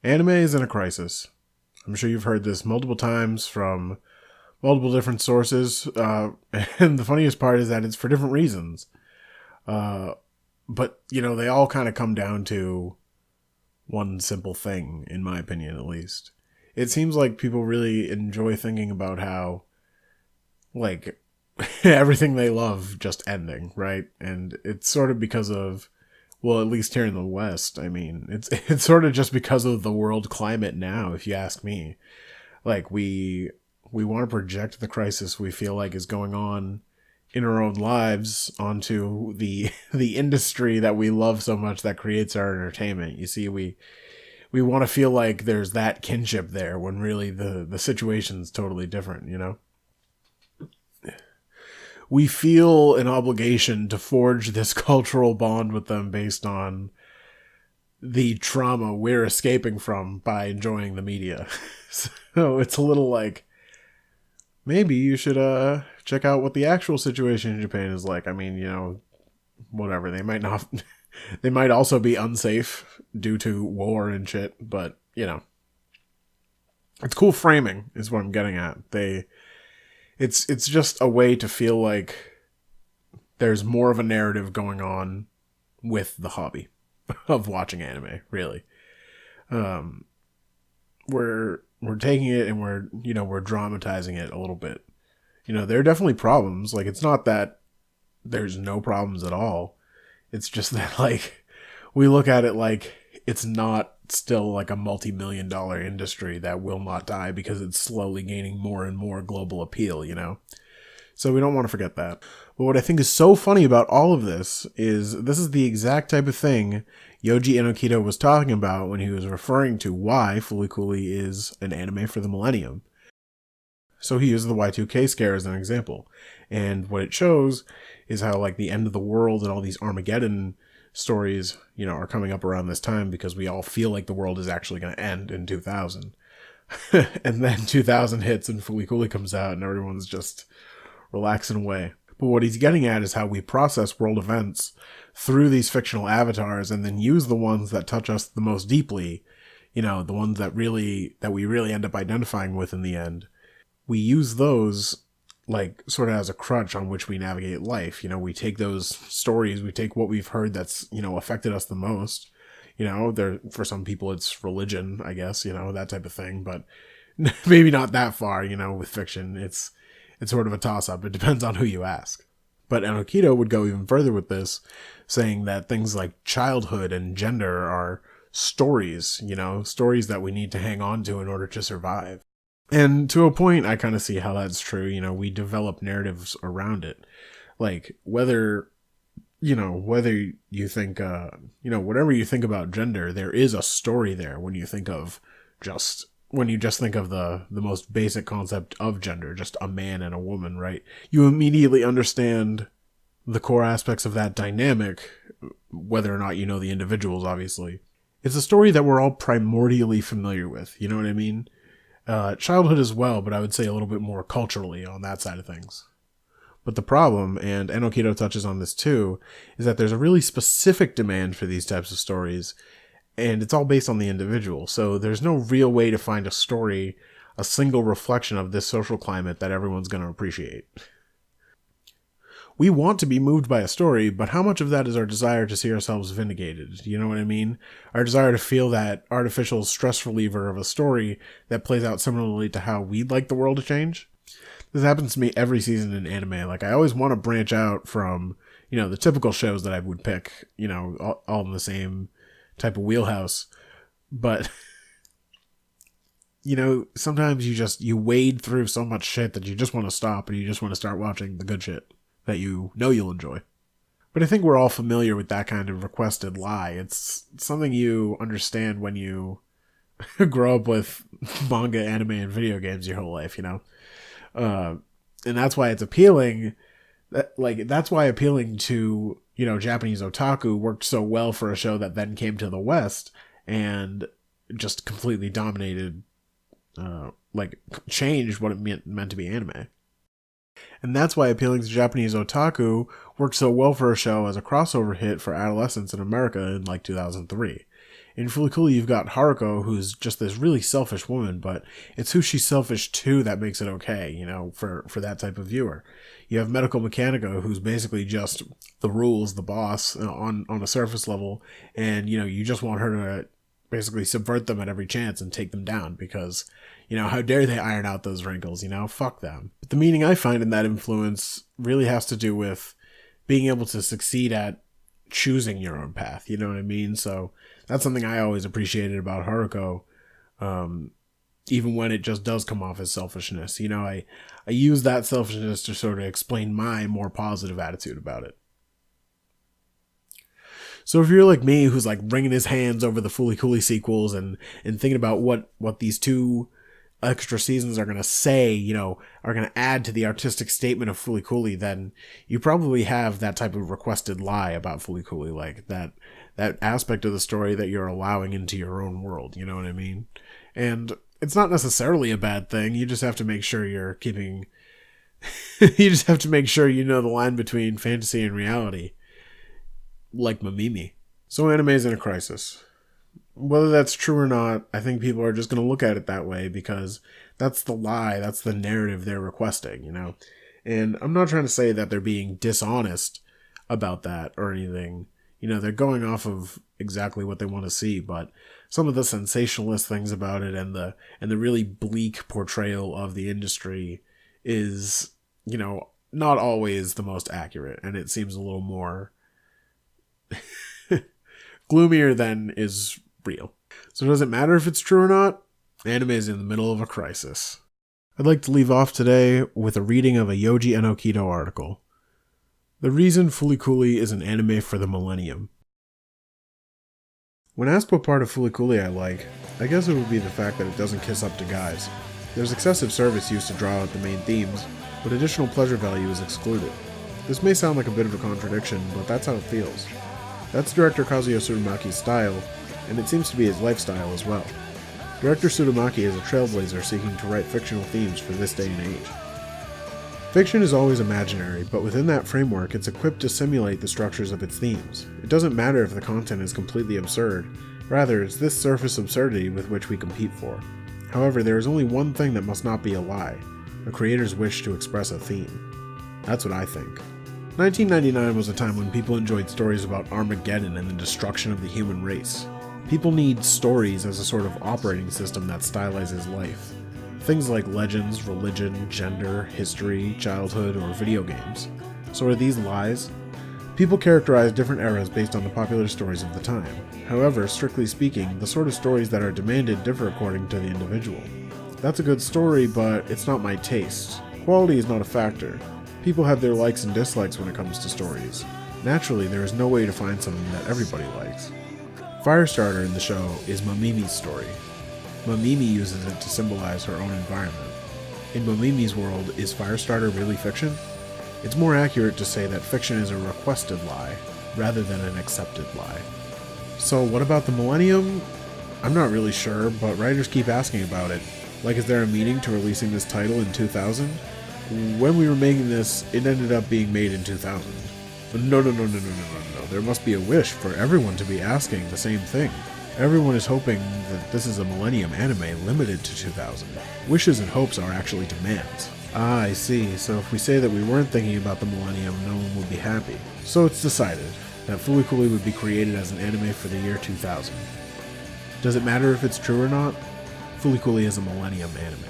Anime is in a crisis. I'm sure you've heard this multiple times from multiple different sources. And the funniest part is that it's for different reasons. Uh, but, they all kind of come down to one simple thing, in my opinion, at least. It seems like people really enjoy thinking about how, like, everything they love just ending, right? And it's sort of because of, well, at least here in the West, I mean, it's sort of just because of the world climate now, if you ask me. Like we want to project the crisis we feel like is going on in our own lives onto the the industry that we love so much that creates our entertainment. You see, we want to feel like there's that kinship there when really the situation's totally different. We feel an obligation to forge this cultural bond with them based on the trauma we're escaping from by enjoying the media. So it's a little like, maybe you should check out what the actual situation in Japan is like. I mean, whatever. They might not they might also be unsafe due to war and shit, but it's cool framing is what I'm getting at. It's just a way to feel like there's more of a narrative going on with the hobby of watching anime, really. We're taking it and we're dramatizing it a little bit. There are definitely problems. Like, it's not that there's no problems at all. It's just that, like, we look at it like it's not still like a multi-million-dollar industry that will not die because it's slowly gaining more and more global appeal. So we don't want to forget that. But what I think is so funny about all of this is the exact type of thing Yoji Enokido was talking about when he was referring to why Fulikuli is an anime for the millennium. So he uses the Y2K scare as an example. And what it shows is how, like, the end of the world and all these Armageddon stories, are coming up around this time because we all feel like the world is actually going to end in 2000. And then 2000 hits and Fulikuli comes out and everyone's just relaxing away. But what he's getting at is how we process world events through these fictional avatars and then use the ones that touch us the most deeply, the ones that we really end up identifying with in the end. We use those like sort of as a crutch on which we navigate life. We take those stories, we take what we've heard that's, affected us the most. For some people it's religion, I guess, that type of thing, but maybe not that far, with fiction. It's sort of a toss-up. It depends on who you ask. But Enokido would go even further with this, saying that things like childhood and gender are stories, stories that we need to hang on to in order to survive. And to a point, I kind of see how that's true. We develop narratives around it. Like, whether you think, whatever you think about gender, there is a story there when you just think of the most basic concept of gender, just a man and a woman, right? You immediately understand the core aspects of that dynamic, whether or not you know the individuals, obviously. It's a story that we're all primordially familiar with, you know what I mean? Childhood as well, but I would say a little bit more culturally on that side of things. But the problem, and Enokido touches on this too, is that there's a really specific demand for these types of stories, and it's all based on the individual. So there's no real way to find a story, a single reflection of this social climate that everyone's going to appreciate. We want to be moved by a story, but how much of that is our desire to see ourselves vindicated? You know what I mean? Our desire to feel that artificial stress reliever of a story that plays out similarly to how we'd like the world to change? This happens to me every season in anime. Like, I always want to branch out from, the typical shows that I would pick, all in the same type of wheelhouse. But, sometimes you wade through so much shit that you just want to stop and you just want to start watching the good shit that you'll enjoy. But I think we're all familiar with that kind of requested lie. It's something you understand when you grow up with manga, anime, and video games your whole life, and that's why it's appealing. That's why appealing to, Japanese otaku worked so well for a show that then came to the West and just completely dominated, changed what it meant to be anime. And that's why appealing to Japanese otaku worked so well for a show as a crossover hit for adolescents in America in 2003. In Fulikuli, you've got Haruko, who's just this really selfish woman, but it's who she's selfish to that makes it okay, you know, for that type of viewer. You have Medical Mechanica, who's basically just the rules, the boss on a surface level, and, you know, you just want her to basically subvert them at every chance and take them down because, you know, how dare they iron out those wrinkles, you know, fuck them. But the meaning I find in that influence really has to do with being able to succeed at choosing your own path, you know what I mean? So that's something I always appreciated about Haruko, even when it just does come off as selfishness. You know, I use that selfishness to sort of explain my more positive attitude about it. So if you're like me, who's like wringing his hands over the Fulikuli sequels and thinking about what these 2 extra seasons are going to say, you know, are going to add to the artistic statement of Fulikuli, then you probably have that type of requested lie about Fulikuli, like that aspect of the story that you're allowing into your own world, you know what I mean? And it's not necessarily a bad thing. You just have to make sure you're keeping you just have to make sure you know the line between fantasy and reality, like Mamimi. So anime's in a crisis. Whether that's true or not, I think people are just going to look at it that way because that's the lie, that's the narrative they're requesting, you know? And I'm not trying to say that they're being dishonest about that or anything. You know, they're going off of exactly what they want to see, but some of the sensationalist things about it and the really bleak portrayal of the industry is, you know, not always the most accurate, and it seems a little more gloomier than is real. So does it matter if it's true or not? Anime is in the middle of a crisis. I'd like to leave off today with a reading of a Yoji Enokido article. The reason Fulikuli is an anime for the millennium. When asked what part of Fulikuli I like, I guess it would be the fact that it doesn't kiss up to guys. There's excessive service used to draw out the main themes, but additional pleasure value is excluded. This may sound like a bit of a contradiction, but that's how it feels. That's director Kazuyo Tsurumaki's style, and it seems to be his lifestyle as well. Director Tsurumaki is a trailblazer seeking to write fictional themes for this day and age. Fiction is always imaginary, but within that framework it's equipped to simulate the structures of its themes. It doesn't matter if the content is completely absurd, rather it's this surface absurdity with which we compete for. However, there is only one thing that must not be a lie, a creator's wish to express a theme. That's what I think. 1999 was a time when people enjoyed stories about Armageddon and the destruction of the human race. People need stories as a sort of operating system that stylizes life. Things like legends, religion, gender, history, childhood, or video games. So are these lies? People characterize different eras based on the popular stories of the time. However, strictly speaking, the sort of stories that are demanded differ according to the individual. That's a good story, but it's not my taste. Quality is not a factor. People have their likes and dislikes when it comes to stories. Naturally, there is no way to find something that everybody likes. Firestarter in the show is Mamimi's story. Mamimi uses it to symbolize her own environment. In Mamimi's world, is Firestarter really fiction? It's more accurate to say that fiction is a requested lie, rather than an accepted lie. So what about the millennium? I'm not really sure, but writers keep asking about it. Like, is there a meaning to releasing this title in 2000? When we were making this, it ended up being made in 2000. No. There must be a wish for everyone to be asking the same thing. Everyone is hoping that this is a millennium anime limited to 2000. Wishes and hopes are actually demands. Ah, I see. So if we say that we weren't thinking about the millennium, no one would be happy. So it's decided that Fulikuli would be created as an anime for the year 2000. Does it matter if it's true or not? Fulikuli is a millennium anime.